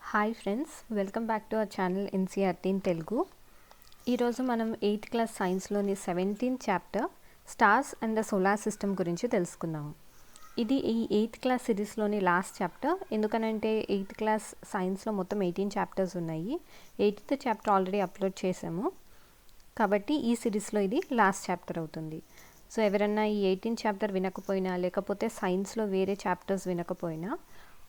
Hi friends, welcome back to our channel NCERT in Telugu. ఈరోజు మనం 8th class సైన్స్లోని 17th chapter stars and the solar system గురించి తెలుసుకుందాము. ఇది ఈ 8th క్లాస్ సిరీస్లోని లాస్ట్ చాప్టర్. ఎందుకనంటే 8th క్లాస్ సైన్స్లో మొత్తం 18 చాప్టర్స్ ఉన్నాయి. 8th చాప్టర్ ఆల్రెడీ అప్లోడ్ చేసాము కాబట్టి ఈ సిరీస్లో ఇది లాస్ట్ చాప్టర్ అవుతుంది. సో ఎవరన్నా ఈ 18th చాప్టర్ వినకపోయినా, లేకపోతే సైన్స్లో వేరే చాప్టర్స్ వినకపోయినా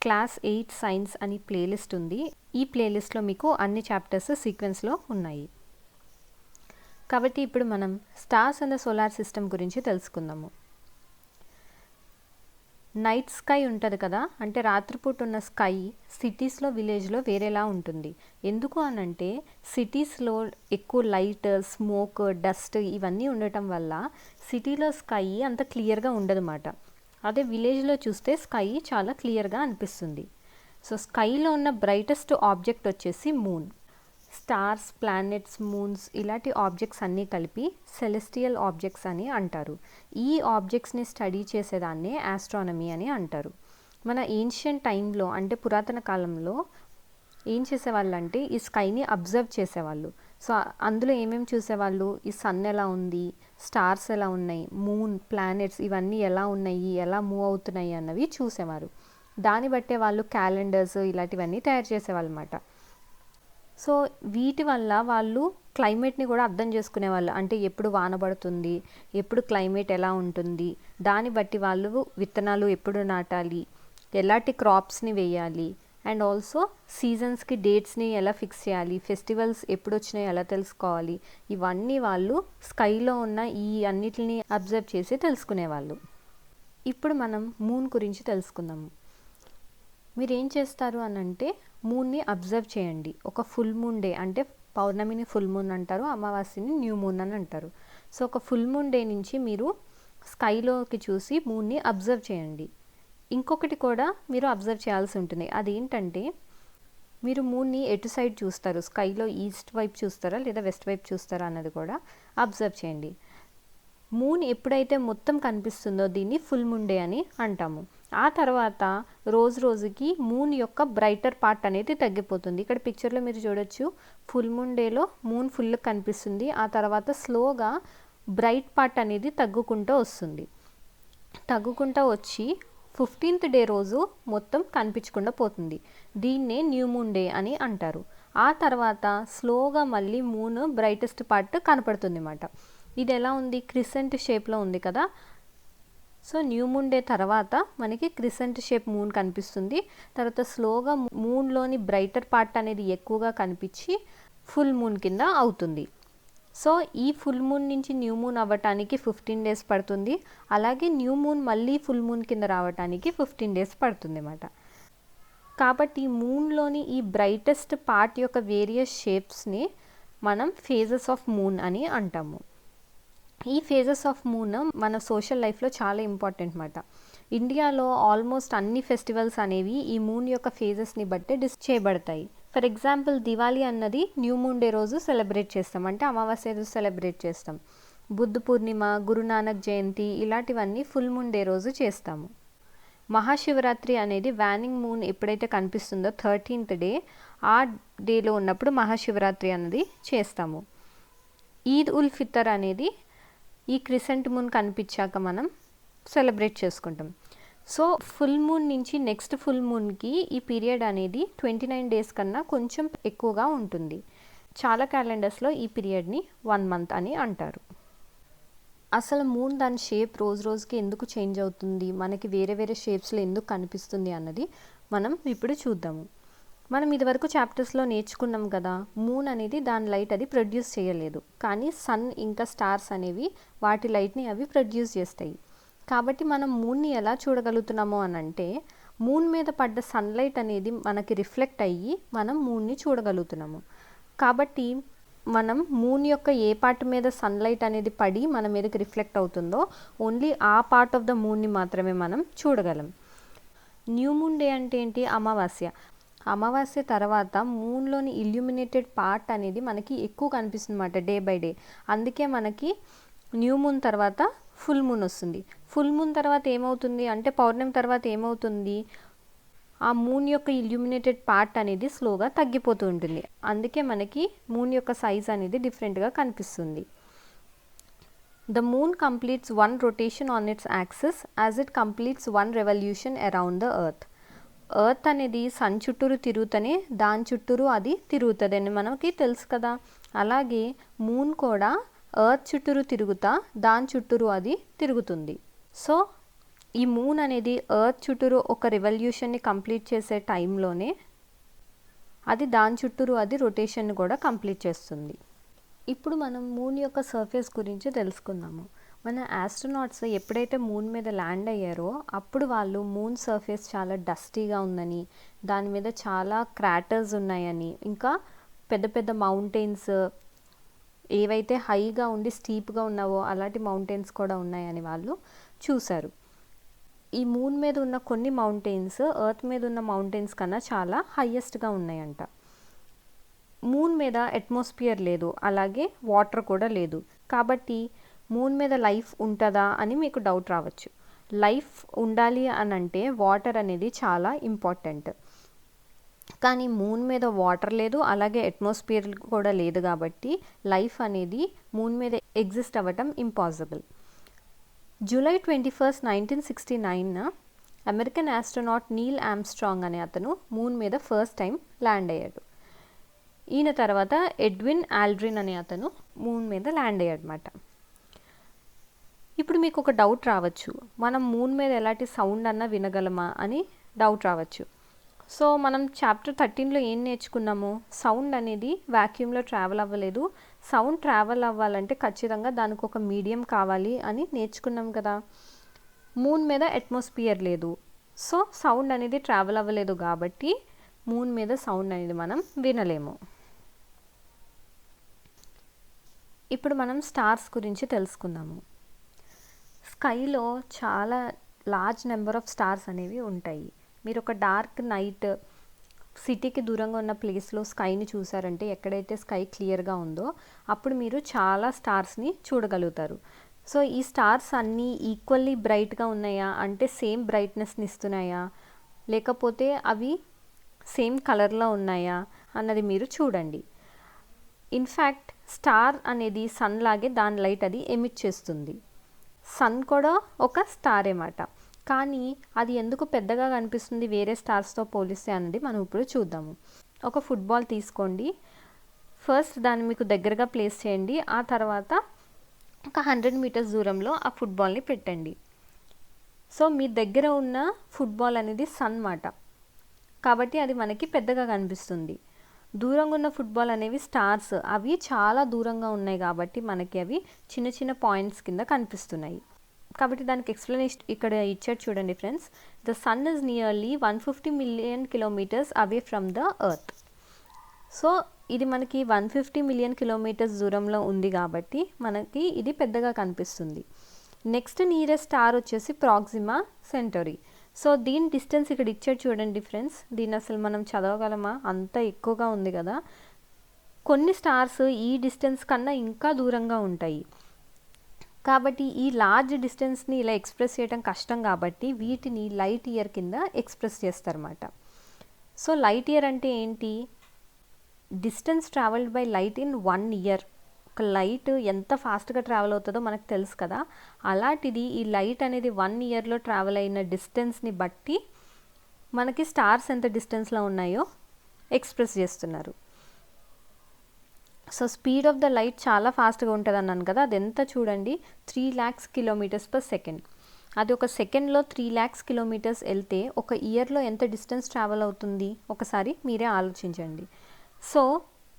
క్లాస్ 8 సైన్స్ అని ప్లేలిస్ట్ ఉంది. ఈ ప్లేలిస్ట్లో మీకు అన్ని చాప్టర్స్ సీక్వెన్స్లో ఉన్నాయి. కాబట్టి ఇప్పుడు మనం stars and the solar system గురించి తెలుసుకుందాము. నైట్ స్కై ఉంటుంది కదా, అంటే రాత్రిపూట ఉన్న స్కై సిటీస్లో, విలేజ్లో వేరేలా ఉంటుంది. ఎందుకు అనంటే సిటీస్లో ఎక్కువ లైట్, స్మోక్, డస్ట్ ఇవన్నీ ఉండటం వల్ల సిటీలో స్కై అంత క్లియర్గా ఉండదన్నమాట. అదే విలేజ్లో చూస్తే స్కై చాలా క్లియర్గా అనిపిస్తుంది. సో స్కైలో ఉన్న బ్రైటెస్ట్ ఆబ్జెక్ట్ వచ్చేసి మూన్. స్టార్స్, ప్లానెట్స్, మూన్స్ ఇలాంటి ఆబ్జెక్ట్స్ అన్నీ కలిపి సెలెస్టియల్ ఆబ్జెక్ట్స్ అని అంటారు. ఈ ఆబ్జెక్ట్స్ని స్టడీ చేసేదాన్నే ఆస్ట్రానమీ అని అంటారు. మన ఏన్షియంట్ టైంలో, అంటే పురాతన కాలంలో ఏం చేసేవాళ్ళు అంటే ఈ స్కైని అబ్జర్వ్ చేసేవాళ్ళు. సో అందులో ఏమేమి చూసేవాళ్ళు, ఈ సన్ ఎలా ఉంది, స్టార్స్ ఎలా ఉన్నాయి, మూన్, ప్లానెట్స్ ఇవన్నీ ఎలా ఉన్నాయి, ఎలా మూవ్ అవుతున్నాయి అన్నవి చూసేవారు. దాన్ని బట్టే వాళ్ళు క్యాలెండర్స్ ఇలాంటివన్నీ తయారు చేసేవాళ్ళు అన్నమాట. సో వీటి వల్ల వాళ్ళు క్లైమేట్ని కూడా అర్థం చేసుకునేవాళ్ళు. అంటే ఎప్పుడు వాన పడుతుంది, ఎప్పుడు క్లైమేట్ ఎలా ఉంటుంది, దాన్ని బట్టి వాళ్ళు విత్తనాలు ఎప్పుడు నాటాలి, ఎలాంటి క్రాప్స్ని వేయాలి, అండ్ ఆల్సో సీజన్స్కి డేట్స్ని ఎలా ఫిక్స్ చేయాలి, ఫెస్టివల్స్ ఎప్పుడు వచ్చినాయో ఎలా తెలుసుకోవాలి, ఇవన్నీ వాళ్ళు స్కైలో ఉన్న ఈ అన్నిటిని అబ్జర్వ్ చేసి తెలుసుకునేవాళ్ళు. ఇప్పుడు మనం మూన్ గురించి తెలుసుకుందాము. మీరు ఏం చేస్తారు అని అంటే మూన్ని అబ్జర్వ్ చేయండి. ఒక ఫుల్ మూన్ డే, అంటే పౌర్ణమిని ఫుల్ మూన్ అంటారు, అమావాస్యని న్యూ మూన్ అని అంటారు. సో ఒక ఫుల్ మూన్ డే నుంచి మీరు స్కైలోకి చూసి మూన్ని అబ్జర్వ్ చేయండి. ఇంకొకటి కూడా మీరు అబ్జర్వ్ చేయాల్సి ఉంటుంది. అదేంటంటే మీరు మూన్ని ఎటు సైడ్ చూస్తారు, స్కైలో ఈస్ట్ వైపు చూస్తారా లేదా వెస్ట్ వైపు చూస్తారా అన్నది కూడా అబ్జర్వ్ చేయండి. మూన్ ఎప్పుడైతే మొత్తం కనిపిస్తుందో దీన్ని ఫుల్ మూన్ డే అని అంటాము. ఆ తర్వాత రోజు రోజుకి మూన్ యొక్క బ్రైటర్ పార్ట్ అనేది తగ్గిపోతుంది. ఇక్కడ పిక్చర్లో మీరు చూడొచ్చు, ఫుల్ మూన్ డేలో మూన్ ఫుల్ కనిపిస్తుంది. ఆ తర్వాత స్లోగా బ్రైట్ పార్ట్ అనేది తగ్గుకుంటూ వస్తుంది. తగ్గుకుంటూ వచ్చి 15th డే రోజు మొత్తం కనిపించకుండా పోతుంది. దీన్నే న్యూ మూన్ డే అని అంటారు. ఆ తర్వాత స్లోగా మళ్ళీ మూన్ బ్రైటెస్ట్ పార్ట్ కనపడుతుంది అన్నమాట. ఇది ఎలా ఉంది, క్రిసెంట్ షేప్లో ఉంది కదా. సో న్యూ మూన్ డే తర్వాత మనకి క్రిసెంట్ షేప్ మూన్ కనిపిస్తుంది. తర్వాత స్లోగా మూన్లోని బ్రైటర్ పార్ట్ అనేది ఎక్కువగా కనిపించి ఫుల్ మూన్ కింద అవుతుంది. సో ఈ ఫుల్ మూన్ నుంచి న్యూ మూన్ అవ్వటానికి 15 డేస్ పడుతుంది. అలాగే న్యూ మూన్ మళ్ళీ ఫుల్ మూన్ కింద రావటానికి 15 డేస్ పడుతుంది అన్నమాట. కాబట్టి మూన్లోని ఈ బ్రైటెస్ట్ పార్ట్ యొక్క వేరియస్ షేప్స్ని మనం ఫేజెస్ ఆఫ్ మూన్ అని అంటాము. ఈ ఫేజెస్ ఆఫ్ మూన్ మన సోషల్ లైఫ్లో చాలా ఇంపార్టెంట్ అన్నమాట. ఇండియాలో ఆల్మోస్ట్ అన్ని ఫెస్టివల్స్ అనేవి ఈ మూన్ యొక్క ఫేజెస్ని బట్టి చేయబడతాయి. ఫర్ ఎగ్జాంపుల్ దివాళీ అన్నది న్యూ మూన్ డే రోజు సెలబ్రేట్ చేస్తాం, అంటే అమావాస్య రోజు సెలబ్రేట్ చేస్తాం. బుద్ధ పూర్ణిమ, గురునానక్ జయంతి ఇలాంటివన్నీ ఫుల్ మూన్ డే రోజు చేస్తాము. మహాశివరాత్రి అనేది వానింగ్ మూన్ ఎప్పుడైతే కనిపిస్తుందో 13th డే, ఆ డేలో ఉన్నప్పుడు మహాశివరాత్రి అనేది చేస్తాము. ఈద్ ఉల్ ఫితర్ అనేది ఈ క్రిసెంట్ మూన్ కనిపించాక మనం సెలబ్రేట్ చేసుకుంటాం. సో ఫుల్ మూన్ నుంచి నెక్స్ట్ ఫుల్ మూన్కి ఈ పీరియడ్ అనేది 29 డేస్ కన్నా కొంచెం ఎక్కువగా ఉంటుంది. చాలా క్యాలెండర్స్లో ఈ పీరియడ్ని 1 month అని అంటారు. అసలు మూన్ దాని షేప్ రోజు రోజుకి ఎందుకు చేంజ్ అవుతుంది, మనకి వేరే వేరే షేప్స్లో ఎందుకు కనిపిస్తుంది అన్నది మనం ఇప్పుడు చూద్దాము. మనం ఇదివరకు చాప్టర్స్లో నేర్చుకున్నాం కదా, మూన్ అనేది దాని లైట్ అది ప్రొడ్యూస్ చేయలేదు, కానీ సన్ ఇంకా స్టార్స్ అనేవి వాటి లైట్ని అవి ప్రొడ్యూస్ చేస్తాయి. కాబట్టి మనం మూన్ని ఎలా చూడగలుగుతున్నామో అని అంటే మూన్ మీద పడ్డ సన్లైట్ అనేది మనకి రిఫ్లెక్ట్ అయ్యి మనం మూన్ని చూడగలుగుతున్నాము. కాబట్టి మనం మూన్ యొక్క ఏ పార్ట్ మీద సన్లైట్ అనేది పడి మన మీదకి రిఫ్లెక్ట్ అవుతుందో ఓన్లీ ఆ పార్ట్ ఆఫ్ ద మూన్ని మాత్రమే మనం చూడగలం. న్యూ మూన్ డే అంటే ఏంటి, అమావాస్య. అమావాస్య తర్వాత మూన్లోని ఇల్యూమినేటెడ్ పార్ట్ అనేది మనకి ఎక్కువ కనిపిస్తుంది అన్నమాట డే బై డే. అందుకే మనకి న్యూ మూన్ తర్వాత ఫుల్ మూన్ వస్తుంది. ఫుల్ మూన్ తర్వాత ఏమవుతుంది అంటే పౌర్ణమి తర్వాత ఏమవుతుంది, ఆ మూన్ యొక్క ఇల్యూమినేటెడ్ పార్ట్ అనేది స్లోగా తగ్గిపోతూ ఉంటుంది. అందుకే మనకి మూన్ యొక్క సైజ్ అనేది డిఫరెంట్గా కనిపిస్తుంది. The moon completes 1 rotation on it's axis as it completes 1 revolution around the earth. Earth అనేది సన్ చుట్టూరు తిరుగుతూనే దాని చుట్టూరు అది తిరుగుతుంది అని మనకి తెలుసు కదా. అలాగే మూన్ కూడా ఎర్త్ చుట్టూరు తిరుగుతా దాని చుట్టూరు అది తిరుగుతుంది. సో ఈ మూన్ అనేది ఎర్త్ చుట్టూరు ఒక రెవల్యూషన్ని కంప్లీట్ చేసే టైంలోనే అది దాని చుట్టూరు అది రొటేషన్ని కూడా కంప్లీట్ చేస్తుంది. ఇప్పుడు మనం మూన్ యొక్క సర్ఫేస్ గురించి తెలుసుకుందాము. మన ఆస్ట్రోనాట్స్ ఎప్పుడైతే మూన్ మీద ల్యాండ్ అయ్యారో అప్పుడు వాళ్ళు మూన్ సర్ఫేస్ చాలా డస్టీగా ఉందని, దాని మీద చాలా క్రాటర్స్ ఉన్నాయని, ఇంకా పెద్ద పెద్ద మౌంటైన్స్ ఏవైతే హైగా ఉండి స్టీప్గా ఉన్నావో అలాంటి మౌంటైన్స్ కూడా ఉన్నాయని వాళ్ళు చూశారు. ఈ మూన్ మీద ఉన్న కొన్ని మౌంటైన్స్ ఎర్త్ మీద ఉన్న మౌంటైన్స్ కన్నా చాలా హైయెస్ట్గా ఉన్నాయంట. మూన్ మీద అట్మాస్ఫియర్ లేదు, అలాగే వాటర్ కూడా లేదు. కాబట్టి మూన్ మీద లైఫ్ ఉంటుందా అని మీకు డౌట్ రావచ్చు. లైఫ్ ఉండాలి అని అంటే వాటర్ అనేది చాలా ఇంపార్టెంట్. కానీ మూన్ మీద వాటర్ లేదు, అలాగే అట్మాస్ఫియర్ కూడా లేదు. కాబట్టి లైఫ్ అనేది మూన్ మీద ఎగ్జిస్ట్ అవ్వటం impossible. July 21, 1969 American astronaut Neel Armstrong అనే అతను మూన్ మీద ఫస్ట్ టైం ల్యాండ్ అయ్యాడు. ఈయన తర్వాత ఎడ్విన్ ఆల్డ్రిన్ అనే అతను మూన్ మీద ల్యాండ్ అయ్యాడు అన్నమాట. ఇప్పుడు మీకు ఒక డౌట్ రావచ్చు, మనం మూన్ మీద ఎలాంటి సౌండ్ అన్నా వినగలమా అని డౌట్ రావచ్చు. సో మనం చాప్టర్ 13లో ఏం నేర్చుకున్నాము? సౌండ్ అనేది వాక్యూమ్లో ట్రావెల్ అవ్వలేదు. సౌండ్ ట్రావెల్ అవ్వాలంటే ఖచ్చితంగా దానికి ఒక మీడియం కావాలి అని నేర్చుకున్నాం కదా. మూన్ మీద అట్మాస్ఫియర్ లేదు, సో సౌండ్ అనేది ట్రావెల్ అవ్వలేదు. కాబట్టి మూన్ మీద సౌండ్ అనేది మనం వినలేము. ఇప్పుడు మనం స్టార్స్ గురించి తెలుసుకుందాము. స్కైలో చాలా లార్జ్ నెంబర్ ఆఫ్ స్టార్స్ అనేవి ఉంటాయి. మీరు ఒక డార్క్ నైట్ సిటీకి దూరంగా ఉన్న ప్లేస్లో స్కైని చూసారంటే, ఎక్కడైతే స్కై క్లియర్గా ఉందో అప్పుడు మీరు చాలా స్టార్స్ని చూడగలుగుతారు. సో ఈ స్టార్స్ అన్నీ ఈక్వల్లీ బ్రైట్గా ఉన్నాయా అంటే సేమ్ బ్రైట్నెస్ని ఇస్తున్నాయా, లేకపోతే అవి సేమ్ కలర్లో ఉన్నాయా అన్నది మీరు చూడండి. ఇన్ఫ్యాక్ట్ స్టార్ అనేది సన్ లాగే దాని లైట్ అది ఎమిట్ చేస్తుంది. సన్ కూడా ఒక స్టారే మాట. కానీ అది ఎందుకు పెద్దగా కనిపిస్తుంది వేరే స్టార్స్తో పోలిస్తే అన్నది మనం ఇప్పుడు చూద్దాము. ఒక ఫుట్బాల్ తీసుకోండి. ఫస్ట్ దాన్ని మీకు దగ్గరగా ప్లేస్ చేయండి. ఆ తర్వాత ఒక 100 మీటర్స్ దూరంలో ఆ ఫుట్బాల్ని పెట్టండి. సో మీ దగ్గర ఉన్న ఫుట్బాల్ అనేది సన్ మాట, కాబట్టి అది మనకి పెద్దగా కనిపిస్తుంది. దూరంగా ఉన్న ఫుట్బాల్ అనేవి స్టార్స్, అవి చాలా దూరంగా ఉన్నాయి కాబట్టి మనకి అవి చిన్న చిన్న పాయింట్స్ కింద కనిపిస్తున్నాయి. కాబట్టి దానికి ఎక్స్ప్లెనేషన్ ఇక్కడ ఇచ్చారు చూడండి friends. The sun is nearly 150 million kilometres away from the earth. So ఇది మనకి 150 మిలియన్ కిలోమీటర్స్ దూరంలో ఉంది కాబట్టి మనకి ఇది పెద్దగా కనిపిస్తుంది. నెక్స్ట్ నియరెస్ట్ స్టార్ వచ్చేసి ప్రాక్సిమా సెంటరీ. సో దీని డిస్టెన్స్ ఇక్కడ ఇచ్చాడు చూడండి ఫ్రెండ్స్. దీన్ని అసలు మనం చదవగలమా, అంత ఎక్కువగా ఉంది కదా. కొన్ని స్టార్స్ ఈ డిస్టెన్స్ కన్నా ఇంకా దూరంగా ఉంటాయి. కాబట్టి ఈ లార్జ్ డిస్టెన్స్ని ఇలా ఎక్స్ప్రెస్ చేయడం కష్టం కాబట్టి వీటిని లైట్ ఇయర్ కింద ఎక్స్ప్రెస్ చేస్తారన్నమాట. సో లైట్ ఇయర్ అంటే ఏంటి? Distance travelled by light in 1 year. ఒక లైట్ ఎంత ఫాస్ట్గా ట్రావెల్ అవుతుందో మనకు తెలుసు కదా. అలాంటిది ఈ లైట్ అనేది 1 ఇయర్లో ట్రావెల్ అయిన డిస్టెన్స్ని బట్టి మనకి స్టార్స్ ఎంత డిస్టెన్స్లో ఉన్నాయో ఎక్స్ప్రెస్ చేస్తున్నారు. So speed of the light చాలా ఫాస్ట్గా ఉంటుంది అన్నాను కదా, అది ఎంత చూడండి, 3 lakhs kilometers per second. అది ఒక సెకండ్లో 3 lakhs kilometers వెళ్తే ఒక ఇయర్లో ఎంత డిస్టెన్స్ ట్రావెల్ అవుతుంది ఒకసారి మీరే ఆలోచించండి. సో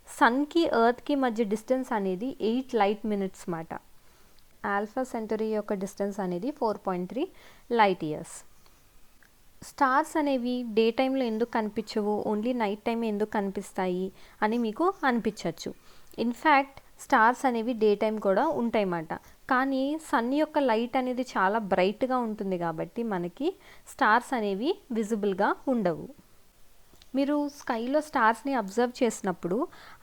సన్కి ఎర్త్కి మధ్య డిస్టెన్స్ అనేది 8 light minutes మాట. ఆల్ఫా సెంటరీ యొక్క డిస్టెన్స్ అనేది 4.3 light years. స్టార్స్ అనేవి డే టైంలో ఎందుకు కనిపించవు, ఓన్లీ నైట్ టైం ఎందుకు కనిపిస్తాయి అని మీకు అనిపించవచ్చు. ఇన్ఫ్యాక్ట్ స్టార్స్ అనేవి డే టైం కూడా ఉంటాయన్నమాట. కానీ సన్ యొక్క లైట్ అనేది చాలా బ్రైట్గా ఉంటుంది కాబట్టి మనకి స్టార్స్ అనేవి విజిబుల్గా ఉండవు. మీరు స్కైలో స్టార్స్ని అబ్జర్వ్ చేసినప్పుడు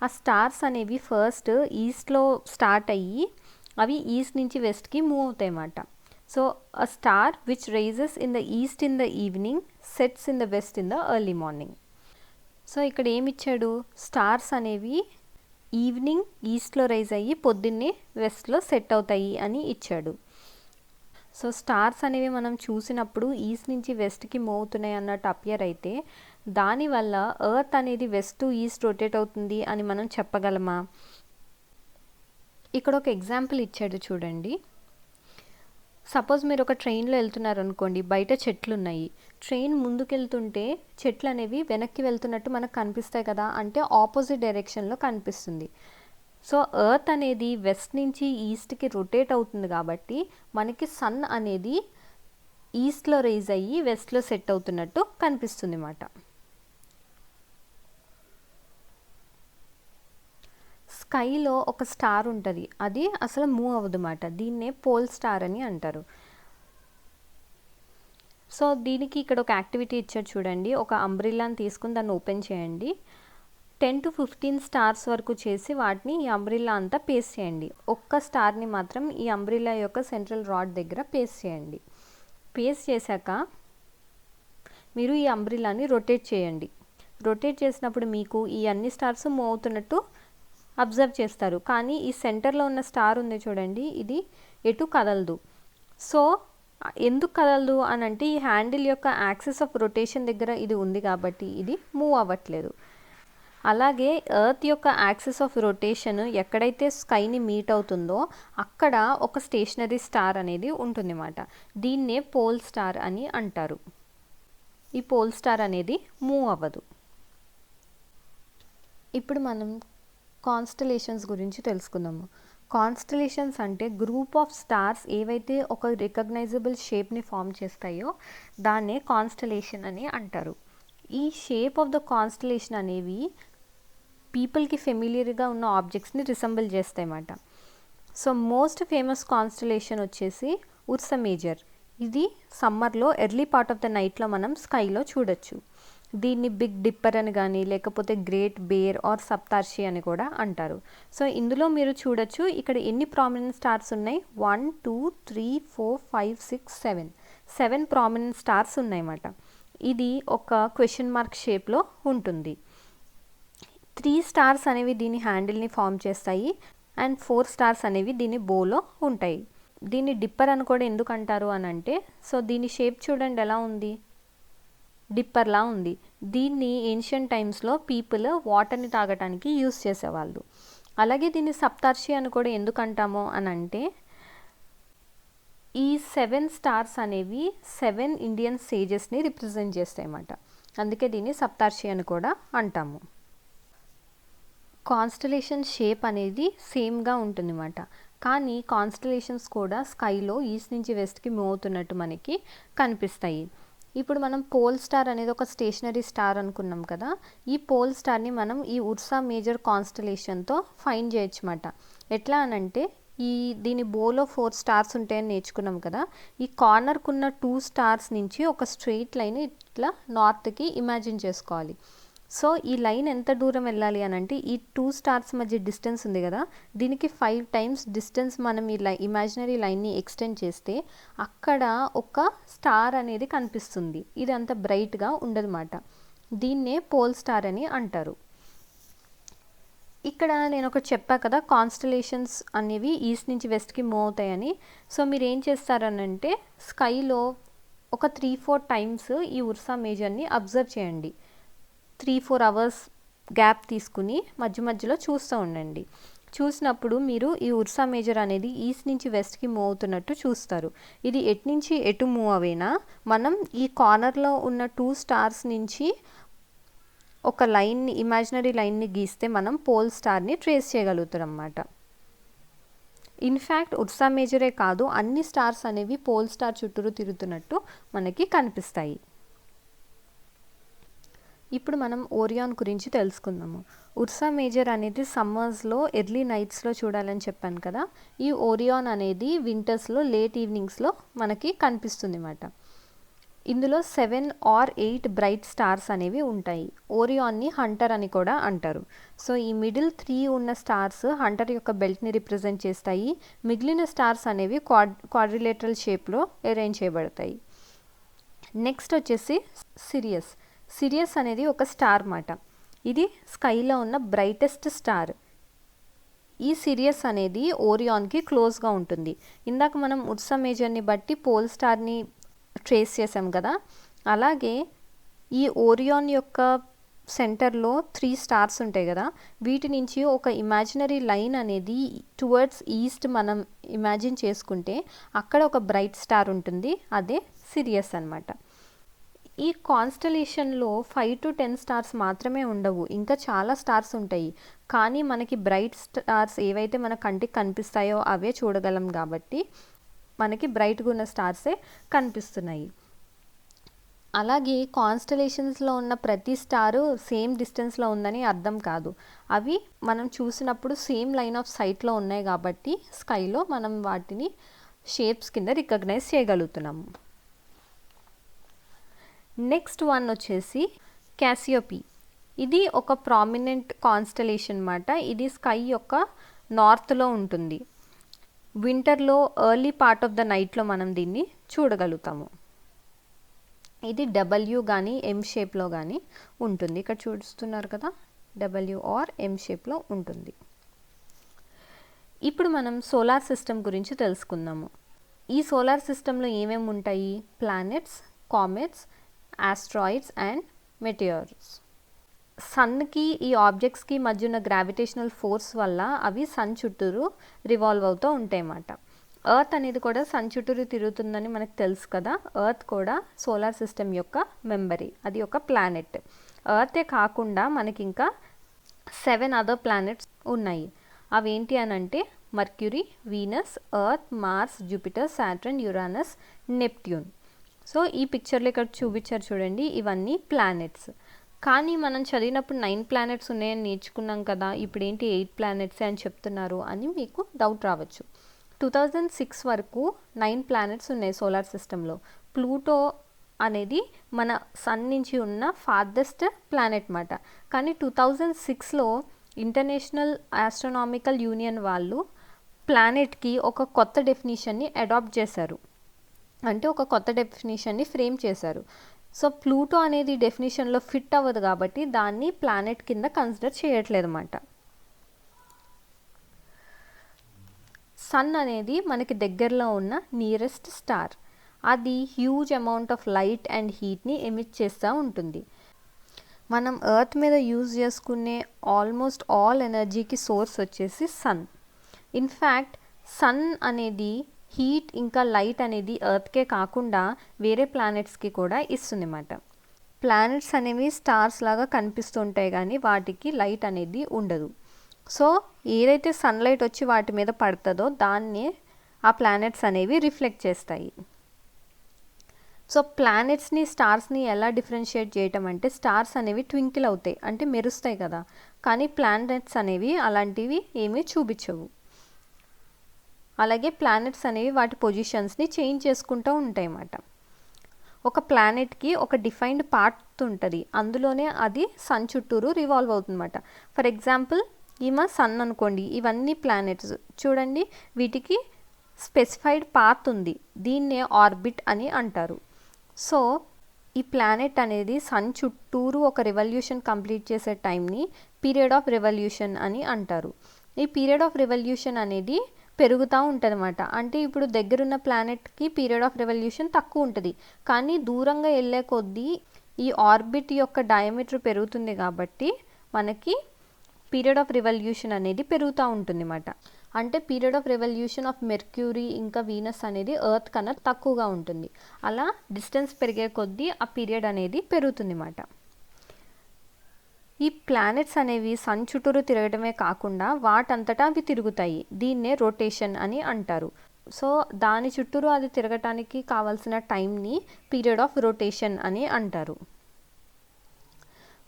ఆ స్టార్స్ అనేవి ఫస్ట్ ఈస్ట్లో స్టార్ట్ అయ్యి అవి ఈస్ట్ నుంచి వెస్ట్కి మూవ్ అవుతాయి అన్నమాట. So a star which rises in the east in the evening, sets in the west in the early morning. So ఇక్కడ ఏమి ఇచ్చాడు, స్టార్స్ అనేవి ఈవినింగ్ ఈస్ట్లో రైజ్ అయ్యి పొద్దున్నే వెస్ట్లో సెట్ అవుతాయి అని ఇచ్చాడు. సో స్టార్స్ అనేవి మనం చూసినప్పుడు ఈస్ట్ నుంచి వెస్ట్కి మూవ్ అవుతున్నాయి అన్నట్టు అపియర్ అయితే దానివల్ల ఎర్త్ అనేది వెస్ట్ టు ఈస్ట్ రొటేట్ అవుతుంది అని మనం చెప్పగలమా? ఇక్కడ ఒక ఎగ్జాంపుల్ ఇచ్చాడు చూడండి. సపోజ్ మీరు ఒక ట్రైన్లో వెళ్తున్నారు అనుకోండి, బయట చెట్లు ఉన్నాయి, ట్రైన్ ముందుకెళ్తుంటే చెట్లు అనేవి వెనక్కి వెళ్తున్నట్టు మనకు కనిపిస్తాయి కదా, అంటే ఆపోజిట్ డైరెక్షన్లో కనిపిస్తుంది. సో ఎర్త్ అనేది వెస్ట్ నుంచి ఈస్ట్కి రొటేట్ అవుతుంది కాబట్టి మనకి సన్ అనేది ఈస్ట్లో రైజ్ అయ్యి వెస్ట్లో సెట్ అవుతున్నట్టు కనిపిస్తుంది అన్నమాట. స్కైలో ఒక స్టార్ ఉంటుంది, అది అసలు మూవ్ అవ్వదు అన్నమాట. దీన్నే పోల్ స్టార్ అని అంటారు. సో దీనికి ఇక్కడ ఒక యాక్టివిటీ ఇచ్చారు చూడండి. ఒక అంబ్రిల్లాని తీసుకుని దాన్ని ఓపెన్ చేయండి. 10 to 15 స్టార్స్ వరకు చేసి వాటిని ఈ అంబ్రిల్లా అంతా పేస్ట్ చేయండి. ఒక్క స్టార్ని మాత్రం ఈ అంబ్రిల్లా యొక్క సెంట్రల్ రాడ్ దగ్గర పేస్ట్ చేయండి. పేస్ట్ చేశాక మీరు ఈ అంబ్రిల్లాని రొటేట్ చేయండి. రొటేట్ చేసినప్పుడు మీకు ఈ అన్ని స్టార్స్ మూవ్ అవుతున్నట్టు అబ్జర్వ్ చేస్తారు. కానీ ఈ సెంటర్లో ఉన్న స్టార్ ఉంది చూడండి, ఇది ఎటు కదలదు. సో ఎందుకు కదలదు అని అంటే ఈ హ్యాండిల్ యొక్క యాక్సిస్ ఆఫ్ రొటేషన్ దగ్గర ఇది ఉంది కాబట్టి ఇది మూవ్ అవ్వట్లేదు. అలాగే ఎర్త్ యొక్క యాక్సిస్ ఆఫ్ రొటేషన్ ఎక్కడైతే స్కైని మీట్ అవుతుందో అక్కడ ఒక స్టేషనరీ స్టార్ అనేది ఉంటుందన్నమాట. దీన్నే పోల్ స్టార్ అని అంటారు. ఈ పోల్ స్టార్ అనేది మూవ్ అవ్వదు. ఇప్పుడు మనం కాన్స్టలేషన్స్ గురించి తెలుసుకుందాము. కాన్స్టలేషన్స్ అంటే గ్రూప్ ఆఫ్ స్టార్స్ ఏవైతే ఒక రికగ్నైజబుల్ షేప్ని ఫామ్ చేస్తాయో దాన్నే కాన్స్టలేషన్ అని అంటారు. ఈ షేప్ ఆఫ్ ద కాన్స్టలేషన్ అనేవి పీపుల్కి ఫెమిలియర్గా ఉన్న ఆబ్జెక్ట్స్ని రిసెంబుల్ చేస్తాయి అన్నమాట. సో మోస్ట్ ఫేమస్ కాన్స్టలేషన్ వచ్చేసి ఉర్సా మేజర్. ఇది సమ్మర్లో ఎర్లీ పార్ట్ ఆఫ్ ద నైట్లో మనం స్కైలో చూడొచ్చు. దీన్ని బిగ్ డిప్పర్ అని కానీ లేకపోతే గ్రేట్ బేర్ ఆర్ సప్తార్షి అని కూడా అంటారు. సో ఇందులో మీరు చూడొచ్చు ఇక్కడ ఎన్ని ప్రామినెంట్ స్టార్స్ ఉన్నాయి. 1 2 3 4 5 6 7 ప్రామినెంట్ స్టార్స్ ఉన్నాయన్నమాట. ఇది ఒక క్వశ్చన్ మార్క్ షేప్లో ఉంటుంది. 3 స్టార్స్ అనేవి దీని హ్యాండిల్ని ఫామ్ చేస్తాయి అండ్ 4 స్టార్స్ అనేవి దీని బోలో ఉంటాయి. దీన్ని డిప్పర్ అని కూడా ఎందుకు అంటారు అని అంటే, సో దీని షేప్ చూడండి ఎలా ఉంది, డిప్పర్లా ఉంది. దీన్ని ఏన్షియంట్ టైమ్స్లో పీపుల్ వాటర్ని తాగటానికి యూస్ చేసేవాళ్ళు. అలాగే దీన్ని సప్తార్షి అని కూడా ఎందుకు అంటామో అని అంటే ఈ 7 స్టార్స్ అనేవి 7 ఇండియన్ సేజెస్ని రిప్రజెంట్ చేస్తాయి అన్నమాట. అందుకే దీన్ని సప్తార్షి అని కూడా అంటాము. కాన్స్టలేషన్ షేప్ అనేది సేమ్గా ఉంటుంది అన్నమాట. కానీ కాన్స్టలేషన్స్ కూడా స్కైలో ఈస్ట్ నుంచి వెస్ట్కి మూవ్ అవుతున్నట్టు మనకి కనిపిస్తాయి. ఇప్పుడు మనం పోల్ స్టార్ అనేది ఒక స్టేషనరీ స్టార్ అనుకున్నాం కదా. ఈ పోల్ స్టార్ని మనం ఈ ఉర్సా మేజర్ కాన్స్టలేషన్తో ఫైండ్ చేయొచ్చు అన్నమాట. ఎట్లా అనంటే దీని బోలో 4 స్టార్స్ ఉంటాయని నేర్చుకున్నాం కదా. ఈ కార్నర్కున్న 2 స్టార్స్ నుంచి ఒక స్ట్రెయిట్ లైన్ ఇట్లా నార్త్కి ఇమాజిన్ చేసుకోవాలి. సో ఈ లైన్ ఎంత దూరం వెళ్ళాలి అని అంటే ఈ 2 స్టార్స్ మధ్య డిస్టెన్స్ ఉంది కదా, దీనికి 5 times డిస్టెన్స్ మనం ఈ ఇమాజినరీ లైన్ని ఎక్స్టెండ్ చేస్తే అక్కడ ఒక స్టార్ అనేది కనిపిస్తుంది. ఇది అంత బ్రైట్గా ఉండదన్నమాట. దీన్నే పోల్ స్టార్ అని అంటారు. ఇక్కడ నేను ఒకటి చెప్పా కదా, కాన్స్టలేషన్స్ అనేవి ఈస్ట్ నుంచి వెస్ట్కి మూవ్ అవుతాయని. సో మీరు ఏం చేస్తారనంటే స్కైలో ఒక 3-4 times ఈ ఉర్సా మేజర్ని అబ్జర్వ్ చేయండి. 3-4 hours గ్యాప్ తీసుకుని మధ్య మధ్యలో చూస్తూ ఉండండి. చూసినప్పుడు మీరు ఈ ఉర్సా మేజర్ అనేది ఈస్ట్ నుంచి వెస్ట్కి మూవ్ అవుతున్నట్టు చూస్తారు. ఇది ఎటు నుంచి ఎటు మూవ్ అవైనా మనం ఈ కార్నర్లో ఉన్న 2 స్టార్స్ నుంచి ఒక లైన్ని ఇమాజినరీ లైన్ని గీస్తే మనం పోల్ స్టార్ని ట్రేస్ చేయగలుగుతాం అన్నమాట. ఇన్ఫ్యాక్ట్ ఉర్సా మేజరే కాదు, అన్ని స్టార్స్ అనేవి పోల్ స్టార్ చుట్టూరు తిరుగుతున్నట్టు మనకి కనిపిస్తాయి. ఇప్పుడు మనం ఓరియాన్ గురించి తెలుసుకుందాము. ఉర్సా మేజర్ అనేది సమ్మర్స్లో ఎర్లీ నైట్స్లో చూడాలని చెప్పాను కదా. ఈ ఓరియాన్ అనేది వింటర్స్లో లేట్ ఈవినింగ్స్లో మనకి కనిపిస్తుంది అన్నమాట. ఇందులో 7 or 8 బ్రైట్ స్టార్స్ అనేవి ఉంటాయి. ఓరియాన్ని హంటర్ అని కూడా అంటారు. సో ఈ మిడిల్ 3 ఉన్న స్టార్స్ హంటర్ యొక్క బెల్ట్ని రిప్రజెంట్ చేస్తాయి. మిగిలిన స్టార్స్ అనేవి క్వాడ్రిలేటరల్ షేప్లో అరేంజ్ చేయబడతాయి. నెక్స్ట్ వచ్చేసి సిరియస్ అనేది ఒక స్టార్ మాట. ఇది స్కైలో ఉన్న బ్రైటెస్ట్ స్టార్. ఈ సిరియస్ అనేది ఓరియాన్కి క్లోజ్గా ఉంటుంది. ఇందాక మనం ఉర్సా మేజర్ని బట్టి పోల్ స్టార్ని ట్రేస్ చేసాం కదా, అలాగే ఈ ఓరియాన్ యొక్క సెంటర్లో 3 స్టార్స్ ఉంటాయి కదా, వీటి నుంచి ఒక ఇమాజినరీ లైన్ అనేది టువర్డ్స్ ఈస్ట్ మనం ఇమాజిన్ చేసుకుంటే అక్కడ ఒక బ్రైట్ స్టార్ ఉంటుంది, అదే సిరియస్ అన్నమాట. ఈ కాన్స్టలేషన్లో 5 to 10 స్టార్స్ మాత్రమే ఉండవు, ఇంకా చాలా స్టార్స్ ఉంటాయి. కానీ మనకి బ్రైట్ స్టార్స్ ఏవైతే మన కంటికి కనిపిస్తాయో అవే చూడగలం కాబట్టి మనకి బ్రైట్గా ఉన్న స్టార్సే కనిపిస్తున్నాయి. అలాగే కాన్స్టలేషన్స్లో ఉన్న ప్రతి స్టారు సేమ్ డిస్టెన్స్లో ఉందని అర్థం కాదు. అవి మనం చూసినప్పుడు సేమ్ లైన్ ఆఫ్ సైట్లో ఉన్నాయి కాబట్టి స్కైలో మనం వాటిని షేప్స్ కింద రికగ్నైజ్ చేయగలుగుతున్నాము. నెక్స్ట్ వన్ వచ్చేసి క్యాసియోపీ. ఇది ఒక ప్రామినెంట్ కాన్స్టలేషన్ మాట. ఇది స్కై యొక్క నార్త్లో ఉంటుంది. వింటర్లో ఎర్లీ పార్ట్ ఆఫ్ ద నైట్లో మనం దీన్ని చూడగలుగుతాము. ఇది డబ్ల్యూ కానీ ఎం షేప్లో కానీ ఉంటుంది. ఇక్కడ చూస్తున్నారు కదా, డబ్ల్యూ ఆర్ ఎం షేప్లో ఉంటుంది. ఇప్పుడు మనం సోలార్ సిస్టమ్ గురించి తెలుసుకుందాము. ఈ సోలార్ సిస్టంలో ఏమేమి ఉంటాయి? Planets, comets, asteroids and meteors. సన్కి ఈ ఆబ్జెక్ట్స్కి మధ్య ఉన్న గ్రావిటేషనల్ ఫోర్స్ వల్ల అవి సన్ చుట్టూరు రివాల్వ్ అవుతూ ఉంటాయి అన్నమాట. ఎర్త్ అనేది కూడా సన్ చుట్టూరు తిరుగుతుందని మనకు తెలుసు కదా. ఎర్త్ కూడా సోలార్ సిస్టమ్ యొక్క మెంబరే, అది ఒక ప్లానెట్. ఎర్తే కాకుండా మనకి ఇంకా 7 అదర్ ప్లానెట్స్ ఉన్నాయి. అవేంటి అని అంటే Mercury, Venus, Earth, Mars, Jupiter, Saturn, Uranus, Neptune. So ఈ పిక్చర్లో ఇక్కడ చూపించారు చూడండి, ఇవన్నీ ప్లానెట్స్. కానీ మనం చదివినప్పుడు 9 ప్లానెట్స్ ఉన్నాయని నేర్చుకున్నాం కదా, ఇప్పుడు ఏంటి 8 ప్లానెట్స్ అని చెప్తున్నారు అని మీకు డౌట్ రావచ్చు. 2006 వరకు 9 ప్లానెట్స్ ఉన్నాయి సోలార్ సిస్టంలో. ప్లూటో అనేది మన సన్ నుంచి ఉన్న ఫార్దెస్ట్ ప్లానెట్ మాట. కానీ 2006లో ఇంటర్నేషనల్ ఆస్ట్రోనామికల్ యూనియన్ వాళ్ళు ప్లానెట్కి ఒక కొత్త డెఫినేషన్ని అడాప్ట్ చేశారు. అంటే ఒక కొత్త డెఫినేషన్ని ఫ్రేమ్ చేశారు. సో ప్లూటో అనేది డెఫినేషన్లో ఫిట్ అవ్వదు కాబట్టి దాన్ని ప్లానెట్ కింద కన్సిడర్ చేయట్లేదు అన్నమాట. సన్ అనేది మనకి దగ్గరలో ఉన్న నియరెస్ట్ స్టార్. అది huge amount of light and హీట్ని ఎమిట్ చేస్తూ ఉంటుంది. మనం ఎర్త్ మీద యూజ్ చేసుకునే ఆల్మోస్ట్ ఆల్ ఎనర్జీకి సోర్స్ వచ్చేసి సన్. ఇన్ఫ్యాక్ట్ సన్ అనేది హీట్ ఇంకా లైట్ అనేది ఎర్త్కే కాకుండా వేరే ప్లానెట్స్కి కూడా ఇస్తుంది అన్నమాట. ప్లానెట్స్ అనేవి స్టార్స్ లాగా కనిపిస్తుంటాయి కానీ వాటికి లైట్ అనేది ఉండదు. సో ఏదైతే సన్లైట్ వచ్చి వాటి మీద పడుతుందో దాన్ని ఆ ప్లానెట్స్ అనేవి రిఫ్లెక్ట్ చేస్తాయి. సో ప్లానెట్స్ని స్టార్స్ని ఎలా డిఫరెన్షియేట్ చేయటం అంటే, స్టార్స్ అనేవి ట్వింకిల్ అవుతాయి, అంటే మెరుస్తాయి కదా, కానీ ప్లానెట్స్ అనేవి అలాంటివి ఏమీ చూపించవు. అలాగే ప్లానెట్స్ అనేవి వాటి పొజిషన్స్ని చేంజ్ చేసుకుంటూ ఉంటాయి అన్నమాట. ఒక ప్లానెట్కి ఒక డిఫైన్డ్ పార్ట్ ఉంటుంది, అందులోనే అది సన్ చుట్టూరు రివాల్వ్ అవుతుందన్నమాట. ఫర్ ఎగ్జాంపుల్ ఈమె సన్ అనుకోండి, ఇవన్నీ ప్లానెట్స్ చూడండి, వీటికి స్పెసిఫైడ్ పాత్ ఉంది, దీన్నే ఆర్బిట్ అని అంటారు. సో ఈ ప్లానెట్ అనేది సన్ చుట్టూరు ఒక రెవల్యూషన్ కంప్లీట్ చేసే టైంని పీరియడ్ ఆఫ్ రెవల్యూషన్ అని అంటారు. ఈ పీరియడ్ ఆఫ్ రెవల్యూషన్ అనేది పెరుగుతూ ఉంటుంది అన్నమాట. అంటే ఇప్పుడు దగ్గరున్న ప్లానెట్కి పీరియడ్ ఆఫ్ రెవల్యూషన్ తక్కువ ఉంటుంది, కానీ దూరంగా వెళ్ళే కొద్దీ ఈ ఆర్బిట్ యొక్క డయామీటర్ పెరుగుతుంది కాబట్టి మనకి పీరియడ్ ఆఫ్ రెవల్యూషన్ అనేది పెరుగుతూ ఉంటుంది అన్నమాట. అంటే period of revolution of mercury ఇంకా వీనస్ అనేది ఎర్త్ కన్నా తక్కువగా ఉంటుంది. అలా డిస్టెన్స్ పెరిగే కొద్దీ ఆ పీరియడ్ అనేది పెరుగుతుంది అన్నమాట. ఈ ప్లానెట్స్ అనేవి సన్ చుట్టూరు తిరగడమే కాకుండా వాటంతటా అవి తిరుగుతాయి, దీన్నే రొటేషన్ అని అంటారు. సో దాని చుట్టూరు అది తిరగటానికి కావాల్సిన టైంని పీరియడ్ ఆఫ్ రొటేషన్ అని అంటారు.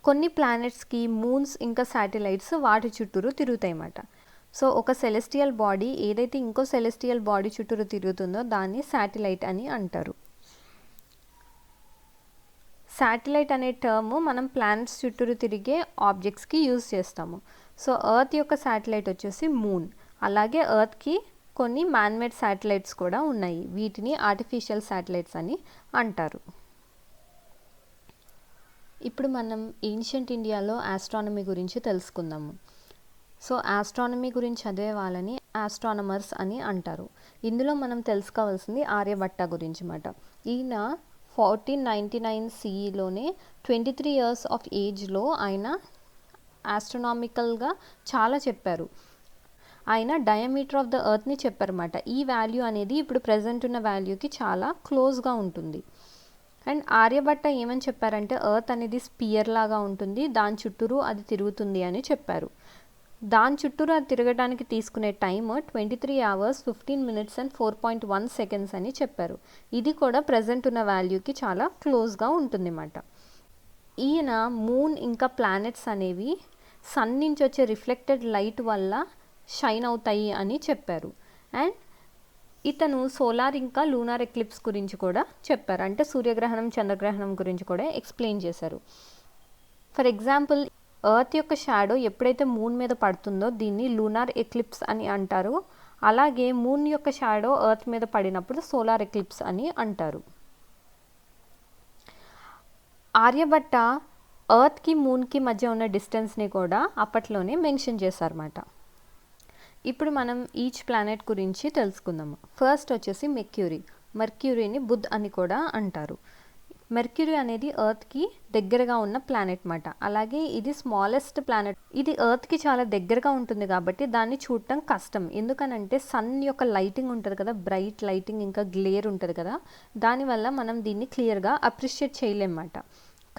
కొన్ని ప్లానెట్స్కి మూన్స్ ఇంకా శాటిలైట్స్ వాటి చుట్టూరు తిరుగుతాయి అన్నమాట. సో ఒక సెలెస్టియల్ బాడీ ఏదైతే ఇంకో సెలెస్టియల్ బాడీ చుట్టూరు తిరుగుతుందో దాన్ని శాటిలైట్ అని అంటారు. శాటిలైట్ అనే టర్మ్ మనం ప్లానెట్స్ చుట్టూరు తిరిగే ఆబ్జెక్ట్స్కి యూజ్ చేస్తాము. సో ఎర్త్ యొక్క శాటిలైట్ వచ్చేసి మూన్. అలాగే ఎర్త్కి కొన్ని మ్యాన్మేడ్ శాటిలైట్స్ కూడా ఉన్నాయి. వీటిని ఆర్టిఫిషియల్ శాటిలైట్స్ అని అంటారు. ఇప్పుడు మనం ఏన్షియంట్ ఇండియాలో ఆస్ట్రానమీ గురించి తెలుసుకుందాము. సో ఆస్ట్రానమీ గురించి చదివే వాళ్ళని ఆస్ట్రానమర్స్ అని అంటారు. ఇందులో మనం తెలుసుకోవాల్సింది ఆర్యభట్ట గురించి మాట. ఈయన 1499 CEలోనే 23 years ఆఫ్ ఏజ్లో ఆయన ఆస్ట్రనామికల్గా చాలా చెప్పారు. ఆయన డయామీటర్ ఆఫ్ ద ఎర్త్ని చెప్పారన్నమాట. ఈ వాల్యూ అనేది ఇప్పుడు ప్రజెంట్ ఉన్న వాల్యూకి చాలా క్లోజ్గా ఉంటుంది. అండ్ ఆర్యభట్ట ఏమని చెప్పారంటే ఎర్త్ అనేది స్పియర్ లాగా ఉంటుంది, దాని చుట్టూరు అది తిరుగుతుంది అని చెప్పారు. దాని చుట్టూరు అది తిరగడానికి తీసుకునే time 23 hours 15 minutes and 4.1 seconds అని చెప్పారు. ఇది కూడా ప్రజెంట్ ఉన్న వాల్యూకి చాలా క్లోజ్గా ఉంటుంది అన్నమాట. ఈయన మూన్ ఇంకా ప్లానెట్స్ అనేవి సన్ నుంచి వచ్చే రిఫ్లెక్టెడ్ లైట్ వల్ల షైన్ అవుతాయి అని చెప్పారు. అండ్ ఇతను సోలార్ ఇంకా లూనార్ ఎక్లిప్స్ గురించి కూడా చెప్పారు. అంటే సూర్యగ్రహణం చంద్రగ్రహణం గురించి కూడా ఎక్స్ప్లెయిన్ చేశారు. ఫర్ ఎగ్జాంపుల్ ఎర్త్ యొక్క షాడో ఎప్పుడైతే మూన్ మీద పడుతుందో దీన్ని లూనార్ ఎక్లిప్స్ అని అంటారు. అలాగే మూన్ యొక్క షాడో ఎర్త్ మీద పడినప్పుడు సోలార్ ఎక్లిప్స్ అని అంటారు. ఆర్యభట్ట ఎర్త్కి మూన్కి మధ్య ఉన్న డిస్టెన్స్ని కూడా అప్పట్లోనే మెన్షన్ చేశారన్నమాట. ఇప్పుడు మనం ఈచ్ ప్లానెట్ గురించి తెలుసుకుందాము. ఫస్ట్ వచ్చేసి మెర్క్యూరీని బుధ్ అని కూడా అంటారు. మెర్క్యూరీ అనేది ఎర్త్కి దగ్గరగా ఉన్న ప్లానెట్ మాట. అలాగే ఇది స్మాలెస్ట్ ప్లానెట్. ఇది ఎర్త్కి చాలా దగ్గరగా ఉంటుంది కాబట్టి దాన్ని చూడటం కష్టం. ఎందుకనంటే సన్ యొక్క లైటింగ్ ఉంటుంది కదా, బ్రైట్ లైటింగ్ ఇంకా గ్లేర్ ఉంటుంది కదా, దానివల్ల మనం దీన్ని క్లియర్గా అప్రిషియేట్ చేయలేమన్నమాట.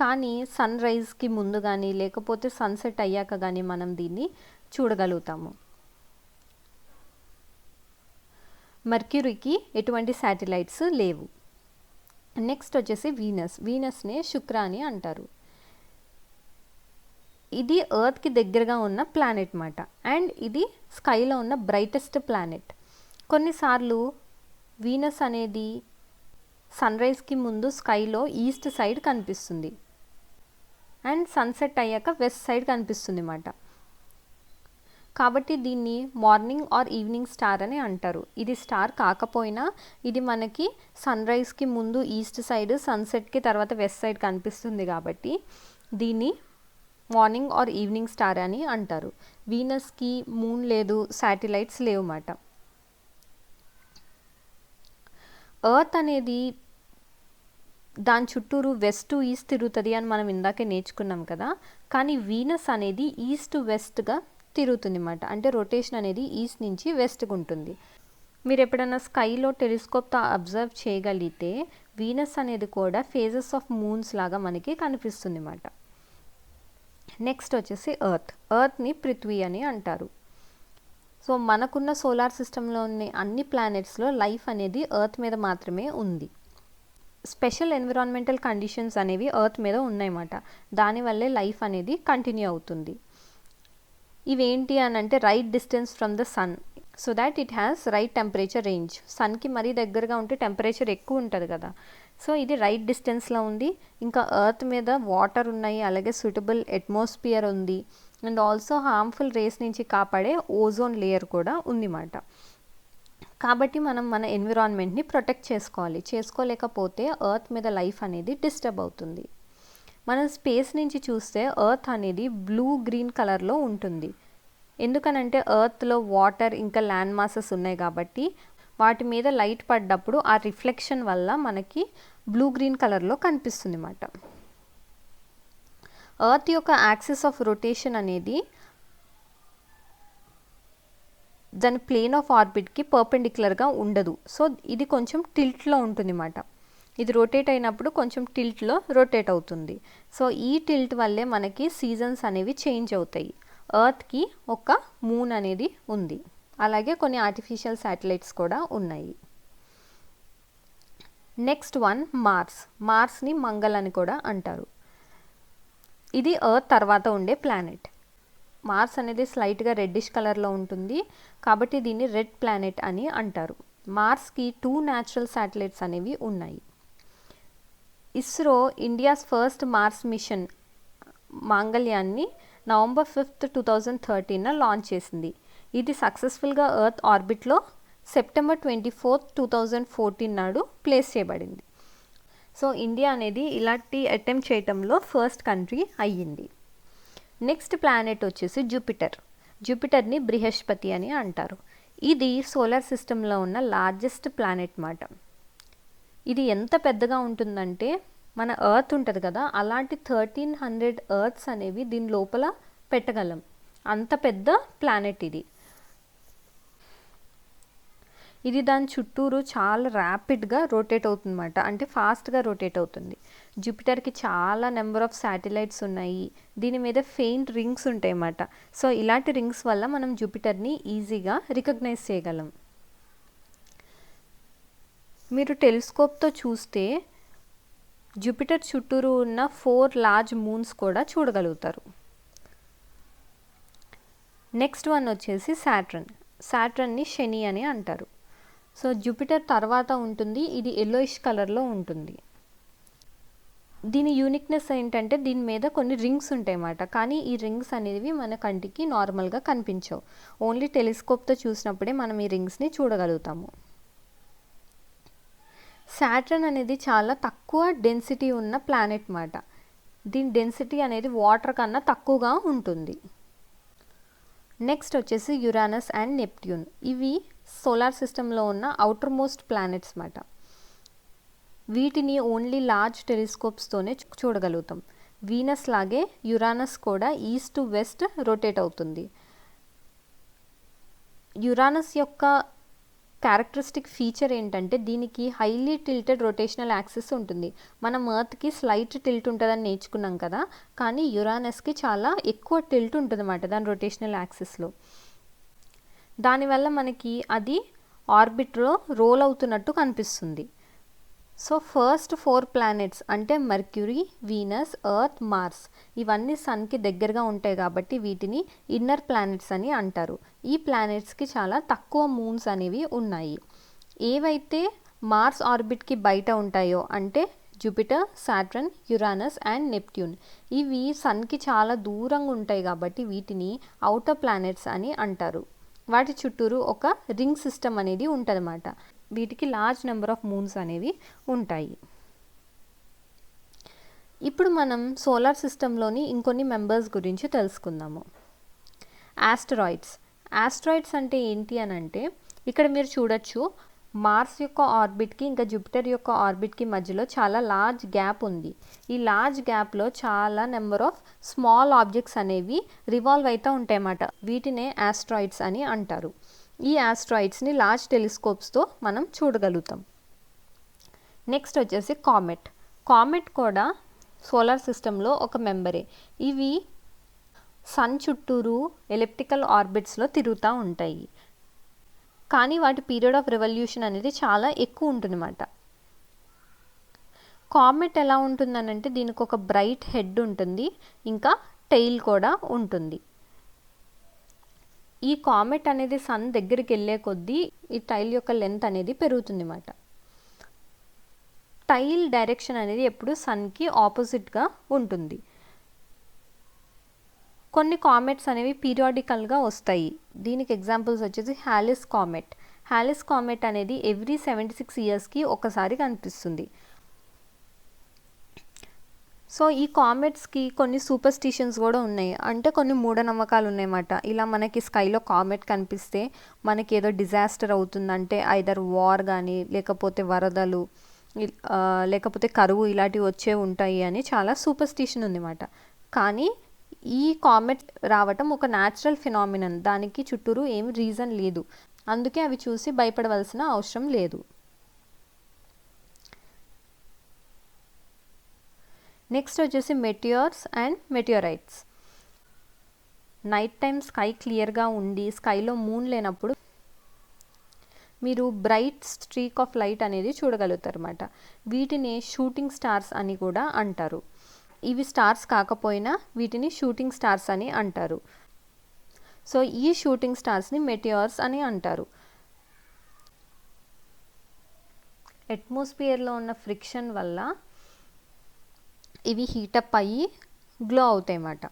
కానీ సన్ రైజ్కి ముందు కానీ లేకపోతే సన్సెట్ అయ్యాక కానీ మనం దీన్ని చూడగలుగుతాము. మెర్క్యూరీకి ఎటువంటి శాటిలైట్స్ లేవు. నెక్స్ట్ వచ్చేసి వీనస్నే శుక్ర అని అంటారు. ఇది ఎర్త్కి దగ్గరగా ఉన్న ప్లానెట్ మాట. అండ్ ఇది స్కైలో ఉన్న బ్రైటెస్ట్ ప్లానెట్. కొన్నిసార్లు వీనస్ అనేది సన్ రైజ్కి ముందు స్కైలో ఈస్ట్ సైడ్ కనిపిస్తుంది అండ్ సన్సెట్ అయ్యాక వెస్ట్ సైడ్ కనిపిస్తుంది మాట. కాబట్టి దీన్ని మార్నింగ్ ఆర్ ఈవినింగ్ స్టార్ అని అంటారు. ఇది స్టార్ కాకపోయినా ఇది మనకి సన్ రైజ్కి ముందు ఈస్ట్ సైడ్, సన్సెట్కి తర్వాత వెస్ట్ సైడ్ కనిపిస్తుంది కాబట్టి దీన్ని మార్నింగ్ ఆర్ ఈవినింగ్ స్టార్ అని అంటారు. వీనస్కి మూన్ లేదు, శాటిలైట్స్ లేవు మాట. ఎర్త్ అనేది దాని చుట్టూరు వెస్ట్ టు ఈస్ట్ తిరుగుతుంది అని మనం ఇందాకే నేర్చుకున్నాం కదా. కానీ వీనస్ అనేది ఈస్ట్ టు వెస్ట్గా తిరుగుతుంది అన్నమాట. అంటే రొటేషన్ అనేది ఈస్ట్ నుంచి వెస్ట్కి ఉంటుంది. మీరు ఎప్పుడైనా స్కైలో టెలిస్కోప్తో అబ్జర్వ్ చేయగలిగితే వీనస్ అనేది కూడా ఫేజెస్ ఆఫ్ మూన్స్ లాగా మనకి కనిపిస్తుంది అన్నమాట. నెక్స్ట్ వచ్చేసి ఎర్త్ని పృథ్వీ అని అంటారు. సో మనకున్న సోలార్ సిస్టంలో ఉన్న అన్ని ప్లానెట్స్లో లైఫ్ అనేది ఎర్త్ మీద మాత్రమే ఉంది. స్పెషల్ ఎన్విరాన్మెంటల్ కండిషన్స్ అనేవి ఎర్త్ మీద ఉన్నాయన్నమాట. దానివల్లే లైఫ్ అనేది కంటిన్యూ అవుతుంది. ఇవేంటి అని అంటే right distance from the sun so that it has right temperature range. సన్కి మరీ దగ్గరగా ఉంటే టెంపరేచర్ ఎక్కువ ఉంటుంది కదా. సో ఇది రైట్ డిస్టెన్స్లో ఉంది. ఇంకా ఎర్త్ మీద వాటర్ ఉన్నాయి, అలాగే సూటబుల్ అట్మాస్ఫియర్ ఉంది, అండ్ ఆల్సో హార్మ్ఫుల్ రేస్ నుంచి కాపాడే ఓజోన్ లేయర్ కూడా ఉంది మాట. కాబట్టి మనం మన ఎన్విరాన్మెంట్ని ప్రొటెక్ట్ చేసుకోలేకపోతే ఎర్త్ మీద లైఫ్ అనేది డిస్టర్బ్ అవుతుంది. మనం స్పేస్ నుంచి చూస్తే ఎర్త్ అనేది బ్లూ గ్రీన్ కలర్లో ఉంటుంది. ఎందుకనంటే ఎర్త్లో వాటర్ ఇంకా ల్యాండ్ మాసెస్ ఉన్నాయి కాబట్టి వాటి మీద లైట్ పడ్డప్పుడు ఆ రిఫ్లెక్షన్ వల్ల మనకి బ్లూ గ్రీన్ కలర్లో కనిపిస్తుంది అన్నమాట. ఎర్త్ యొక్క యాక్సిస్ ఆఫ్ రొటేషన్ అనేది దాని ప్లేన్ ఆఫ్ ఆర్బిట్కి పర్పెండిక్యులర్గా ఉండదు. సో ఇది కొంచెం టిల్ట్లో ఉంటుంది అన్నమాట. ఇది రొటేట్ అయినప్పుడు కొంచెం టిల్ట్లో రొటేట్ అవుతుంది. సో ఈ టిల్ట్ వల్లే మనకి సీజన్స్ అనేవి చేంజ్ అవుతాయి. ఎర్త్కి ఒక మూన్ అనేది ఉంది, అలాగే కొన్ని ఆర్టిఫిషియల్ శాటిలైట్స్ కూడా ఉన్నాయి. నెక్స్ట్ వన్ మార్స్ని మంగళ్ అని కూడా అంటారు. ఇది ఎర్త్ తర్వాత ఉండే ప్లానెట్. మార్స్ అనేది స్లైట్గా రెడ్డిష్ కలర్లో ఉంటుంది కాబట్టి దీన్ని రెడ్ ప్లానెట్ అని అంటారు. మార్స్కి 2 న్యాచురల్ శాటిలైట్స్ అనేవి ఉన్నాయి. ISRO India's first Mars mission మాంగళ్యాన్ని నవంబర్ 5th 2013 లాంచ్ చేసింది. ఇది సక్సెస్ఫుల్గా ఎర్త్ ఆర్బిట్లో సెప్టెంబర్ 24th 2014 నాడు ప్లేస్ చేయబడింది. సో ఇండియా అనేది ఇలాంటి అటెంప్ట్ చేయటంలో ఫస్ట్ కంట్రీ అయ్యింది. నెక్స్ట్ ప్లానెట్ వచ్చేసి జూపిటర్. జూపిటర్ని బృహస్పతి అని అంటారు. ఇది సోలార్ సిస్టంలో ఉన్న లార్జెస్ట్ ప్లానెట్ మాట. ఇది ఎంత పెద్దగా ఉంటుందంటే మన ఎర్త్ ఉంటుంది కదా, అలాంటి 1300 ఎర్త్స్ అనేవి దీని లోపల పెట్టగలం. అంత పెద్ద ప్లానెట్ ఇది. ఇది దాని చుట్టూరు చాలా ర్యాపిడ్గా రొటేట్ అవుతుందన్నమాట, అంటే ఫాస్ట్గా రొటేట్ అవుతుంది. జూపిటర్కి చాలా నెంబర్ ఆఫ్ శాటిలైట్స్ ఉన్నాయి. దీని మీద ఫెయింట్ రింగ్స్ ఉంటాయి అన్నమాట. సో ఇలాంటి రింగ్స్ వల్ల మనం జూపిటర్ని ఈజీగా రికగ్నైజ్ చేయగలం. మీరు టెలిస్కోప్తో చూస్తే జూపిటర్ చుట్టూరు ఉన్న 4 లార్జ్ మూన్స్ కూడా చూడగలుగుతారు. నెక్స్ట్ వన్ వచ్చేసి సాటర్న్ని శని అని అంటారు. సో జూపిటర్ తర్వాత ఉంటుంది. ఇది ఎల్లోయిష్ కలర్లో ఉంటుంది. దీని యూనిక్నెస్ ఏంటంటే దీని మీద కొన్ని రింగ్స్ ఉంటాయి అన్నమాట. కానీ ఈ రింగ్స్ అనేవి మన కంటికి నార్మల్గా కనిపించవు. ఓన్లీ టెలిస్కోప్తో చూసినప్పుడే మనం ఈ రింగ్స్ని చూడగలుగుతాము. సాటర్న్ అనేది చాలా తక్కువ డెన్సిటీ ఉన్న ప్లానెట్ మాట. దీని డెన్సిటీ అనేది వాటర్ కన్నా తక్కువగా ఉంటుంది. నెక్స్ట్ వచ్చేసి యురానస్ అండ్ నెప్ట్యూన్. ఇవి సోలార్ సిస్టంలో ఉన్న అవుటర్ మోస్ట్ ప్లానెట్స్ మాట. వీటిని ఓన్లీ లార్జ్ టెలిస్కోప్స్తోనే చూడగలుగుతాం. వీనస్ లాగే యురానస్ కూడా ఈస్ట్ టు వెస్ట్ రొటేట్ అవుతుంది. యురానస్ యొక్క క్యారెక్టరిస్టిక్ ఫీచర్ ఏంటంటే దీనికి హైలీ టిల్టెడ్ రొటేషనల్ యాక్సిస్ ఉంటుంది. మనం ఎర్త్కి స్లైట్ టిల్ట్ ఉంటుందని నేర్చుకున్నాం కదా, కానీ యురానస్కి చాలా ఎక్కువ టిల్ట్ ఉంటుంది అన్నమాట దాని రొటేషనల్ యాక్సిస్లో. దానివల్ల మనకి అది ఆర్బిట్లో రోల్ అవుతున్నట్టు కనిపిస్తుంది. సో ఫస్ట్ 4 ప్లానెట్స్ అంటే మర్క్యూరీ, వీనస్, ఎర్త్, మార్స్ ఇవన్నీ సన్కి దగ్గరగా ఉంటాయి కాబట్టి వీటిని ఇన్నర్ ప్లానెట్స్ అని అంటారు. ఈ ప్లానెట్స్కి చాలా తక్కువ మూన్స్ అనేవి ఉన్నాయి. ఏవైతే మార్స్ ఆర్బిట్కి బయట ఉంటాయో అంటే Jupiter, Saturn, Uranus and Neptune ఇవి సన్కి చాలా దూరంగా ఉంటాయి కాబట్టి వీటిని ఔటర్ ప్లానెట్స్ అని అంటారు. వాటి చుట్టూరు ఒక రింగ్ సిస్టమ్ అనేది ఉంటుందన్నమాట. వీటికి లార్జ్ నెంబర్ ఆఫ్ మూన్స్ అనేవి ఉంటాయి. ఇప్పుడు మనం సోలార్ సిస్టంలోని ఇంకొన్ని మెంబర్స్ గురించి తెలుసుకుందాము. ఆస్ట్రాయిడ్స్ అంటే ఏంటి అని అంటే ఇక్కడ మీరు చూడొచ్చు మార్స్ యొక్క ఆర్బిట్కి ఇంకా జూపిటర్ యొక్క ఆర్బిట్కి మధ్యలో చాలా లార్జ్ గ్యాప్ ఉంది. ఈ లార్జ్ గ్యాప్లో చాలా నెంబర్ ఆఫ్ స్మాల్ ఆబ్జెక్ట్స్ అనేవి రివాల్వ్ అవుతూ ఉంటాయి అన్నమాట. వీటినే ఆస్ట్రాయిడ్స్ అని అంటారు. ఈ ఆస్ట్రాయిడ్స్ని లార్జ్ టెలిస్కోప్స్తో మనం చూడగలుగుతాం. నెక్స్ట్ వచ్చేసి కామెట్ కూడా సోలార్ సిస్టంలో ఒక మెంబరే. ఇవి సన్ చుట్టూరు ఎలిప్టికల్ ఆర్బిట్స్లో తిరుగుతూ ఉంటాయి. కానీ వాటి పీరియడ్ ఆఫ్ రెవల్యూషన్ అనేది చాలా ఎక్కువ ఉంటుందన్నమాట. కామెట్ ఎలా ఉంటుందనంటే దీనికి ఒక బ్రైట్ హెడ్ ఉంటుంది, ఇంకా టెయిల్ కూడా ఉంటుంది. ఈ కామెట్ అనేది సన్ దగ్గరికి వెళ్ళే కొద్దీ ఈ టైల్ యొక్క లెంత్ అనేది పెరుగుతుంది అన్నమాట. టైల్ డైరెక్షన్ అనేది ఎప్పుడు సన్కి ఆపోజిట్గా ఉంటుంది. కొన్ని కామెట్స్ అనేవి పీరియాడికల్గా వస్తాయి. దీనికి ఎగ్జాంపుల్స్ వచ్చేసి హ్యాలిస్ కామెట్ అనేది ఎవ్రీ 76 ఇయర్స్కి ఒకసారి కనిపిస్తుంది. సో ఈ కామెట్స్కి కొన్ని సూపర్స్టిషన్స్ కూడా ఉన్నాయి, అంటే కొన్ని మూఢనమ్మకాలు ఉన్నాయన్నమాట. ఇలా మనకి స్కైలో కామెట్ కనిపిస్తే మనకి ఏదో డిజాస్టర్ అవుతుందంటే ఐదర్ వార్ కానీ లేకపోతే వరదలు లేకపోతే కరువు ఇలాంటివి వచ్చే ఉంటాయి అని చాలా సూపర్స్టిషన్ ఉందన్నమాట. కానీ ఈ కామెట్ రావటం ఒక న్యాచురల్ ఫినామినన్, దానికి చుట్టూరు ఏమి రీజన్ లేదు, అందుకే అవి చూసి భయపడవలసిన అవసరం లేదు. నెక్స్ట్ వచ్చేసి meteors and meteorites. Night time sky క్లియర్గా ఉండి స్కైలో మూన్ లేనప్పుడు మీరు బ్రైట్ స్ట్రీక్ ఆఫ్ లైట్ అనేది చూడగలుగుతారు అన్నమాట. వీటిని షూటింగ్ స్టార్స్ అని కూడా అంటారు. ఇవి స్టార్స్ కాకపోయినా వీటిని షూటింగ్ స్టార్స్ అని అంటారు. సో ఈ షూటింగ్ స్టార్స్ని మెటియోర్స్ అని అంటారు. అట్మాస్ఫియర్లో ఉన్న ఫ్రిక్షన్ వల్ల ఇవి హీటప్ అయ్యి గ్లో అవుతాయి అన్నమాట.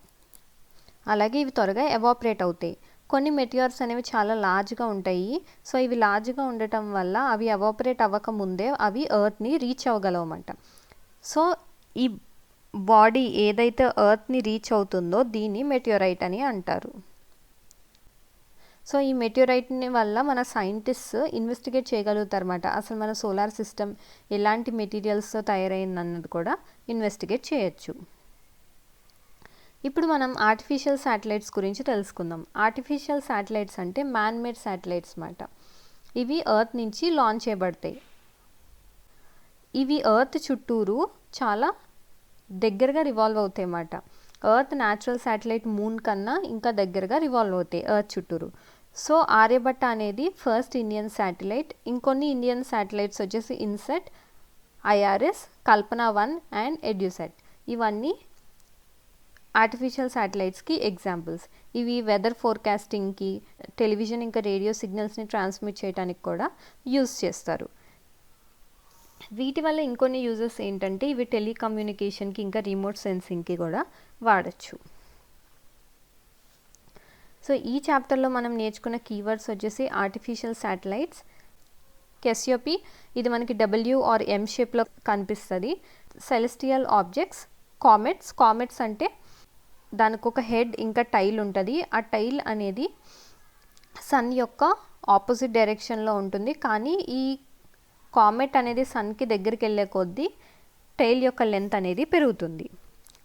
అలాగే ఇవి త్వరగా ఎవాపరేట్ అవుతాయి. కొన్ని మెటియార్స్ అనేవి చాలా లార్జ్గా ఉంటాయి. సో ఇవి లార్జ్గా ఉండటం వల్ల అవి ఎవాపరేట్ అవ్వక ముందే అవి ఎర్త్ని రీచ్ అవ్వగలవు అన్నమాట. సో ఈ బాడీ ఏదైతే ఎర్త్ని రీచ్ అవుతుందో దీన్ని మెటియోరైట్ అని అంటారు. సో ఈ మెటియోరైట్ని వల్ల మన సైంటిస్ట్స్ ఇన్వెస్టిగేట్ చేయగలుగుతారు అన్నమాట. అసలు మన సోలార్ సిస్టమ్ ఎలాంటి మెటీరియల్స్తో తయారైంది అన్నది కూడా ఇన్వెస్టిగేట్ చేయొచ్చు. ఇప్పుడు మనం ఆర్టిఫిషియల్ శాటిలైట్స్ గురించి తెలుసుకుందాం. ఆర్టిఫిషియల్ శాటిలైట్స్ అంటే మ్యాన్ మేడ్ శాటిలైట్స్ అన్నమాట. ఇవి ఎర్త్ నుంచి లాంచ్ చేయబడతాయి. ఇవి ఎర్త్ చుట్టూరు చాలా దగ్గరగా రివాల్వ్ అవుతాయి అన్నమాట. ఎర్త్ న్యాచురల్ శాటిలైట్ మూన్ కన్నా ఇంకా దగ్గరగా రివాల్వ్ అవుతాయి ఎర్త్ చుట్టూరు. సో ఆర్యభట్ట అనేది ఫస్ట్ ఇండియన్ శాటిలైట్. ఇంకొన్ని ఇండియన్ శాటిలైట్స్ వచ్చేసి ఇన్సెట్, ఐఆర్ఎస్, కల్పన 1 అండ్ ఎడ్యుసెట్. ఇవన్నీ ఆర్టిఫిషియల్ శాటిలైట్స్కి ఎగ్జాంపుల్స్. ఇవి వెదర్ ఫోర్కాస్టింగ్కి, టెలివిజన్ ఇంకా రేడియో సిగ్నల్స్ని ట్రాన్స్మిట్ చేయడానికి కూడా యూజ్ చేస్తారు. వీటి వల్ల ఇంకొన్ని యూజెస్ ఏంటంటే ఇవి టెలికమ్యూనికేషన్కి ఇంకా రిమోట్ సెన్సింగ్కి కూడా వాడచ్చు. సో ఈ చాప్టర్లో మనం నేర్చుకున్న కీవర్డ్స్ వచ్చేసి ఆర్టిఫిషియల్ శాటిలైట్స్, కెసియోపీ, ఇది మనకి W ఆర్ M షేప్లో కనిపిస్తుంది. సెలెస్టియల్ ఆబ్జెక్ట్స్, కామెట్స్ అంటే దానికి ఒక హెడ్ ఇంకా టైల్ ఉంటుంది. ఆ టైల్ అనేది సన్ యొక్క ఆపోజిట్ డైరెక్షన్లో ఉంటుంది. కానీ ఈ కామెట్ అనేది సన్కి దగ్గరికి వెళ్ళే కొద్దీ టైల్ యొక్క లెంత్ అనేది పెరుగుతుంది.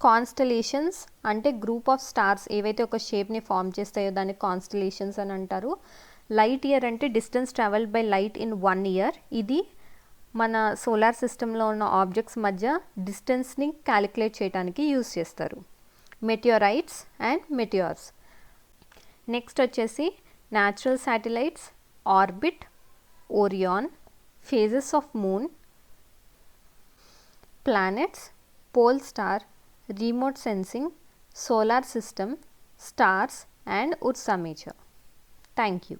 కాన్స్టలేషన్స్ అంటే గ్రూప్ ఆఫ్ స్టార్స్ ఏవైతే ఒక షేప్ని ఫామ్ చేస్తాయో దాన్ని కాన్స్టలేషన్స్ అని అంటారు. లైట్ ఇయర్ అంటే distance travelled by light in 1 year. ఇది మన సోలార్ సిస్టంలో ఉన్న ఆబ్జెక్ట్స్ మధ్య డిస్టెన్స్ని క్యాలిక్యులేట్ చేయడానికి యూజ్ చేస్తారు. Meteorites and meteors. నెక్స్ట్ వచ్చేసి natural satellites, orbit, Orion, phases of moon, planets, pole star, remote sensing, solar system, stars and Ursa Major. Thank you.